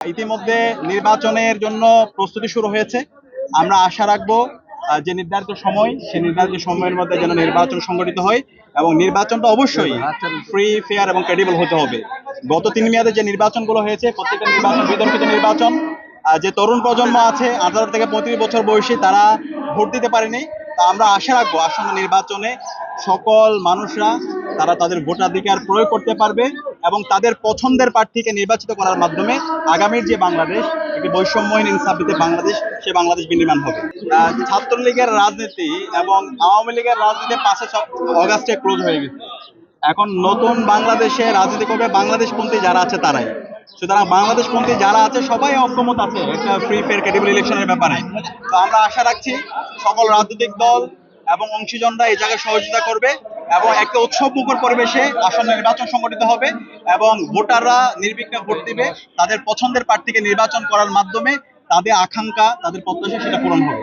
ইতিমধ্যে নির্বাচনের জন্য প্রস্তুতি শুরু হয়েছে। আমরা আশা রাখবো যে নির্ধারিত সময়ের মধ্যে যেন নির্বাচন সংগঠিত হয় এবং নির্বাচনটা অবশ্যই ফ্রি, ফেয়ার এবং ক্রেডিবল হতে হবে। গত 3 মেয়াদে যে নির্বাচনগুলো হয়েছে প্রত্যেকটা নির্বাচন বিতর্কিত নির্বাচন। যে তরুণ প্রজন্ম আছে 18 থেকে 35 বছর বয়সী, তারা ভোট দিতে পারেনি। তা আমরা আশা রাখবো আসন্ন নির্বাচনে সকল মানুষরা তারা তাদের ভোটাধিকার প্রয়োগ করতে পারবে এবং তাদের পছন্দের প্রার্থীকে নির্বাচিত করার মাধ্যমে আগামীর যে বাংলাদেশ, একটি বৈষম্যহীন ইনসাফভিত্তিক বাংলাদেশ, সে বাংলাদেশ বিনির্মাণ হবে। ছাত্রলীগের রাজনীতি এবং আওয়ামী লীগের রাজনীতি 5 অগাস্টে ক্লোজ হয়ে গেছে। এখন নতুন বাংলাদেশে রাজনীতি করবে বাংলাদেশপন্থী যারা আছে তারাই। সুতরাং বাংলাদেশপন্থী যারা আছে সবাই অক্ষমত আছে একটা ফ্রি ফেয়ার ক্রেডিবল ইলেকশনের ব্যাপারে। তো আমরা আশা রাখছি সকল রাজনৈতিক দল এবং অংশীজনরা এই জায়গায় সহযোগিতা করবে এবং একটা উৎসবমুখর পরিবেশে আসন্ন নির্বাচন সংগঠিত হবে এবং ভোটাররা নির্বিঘ্নে ভোট দিবে। তাদের পছন্দের প্রার্থীকে নির্বাচন করার মাধ্যমে তাদের আকাঙ্ক্ষা, তাদের প্রত্যাশা সেটা পূরণ হবে।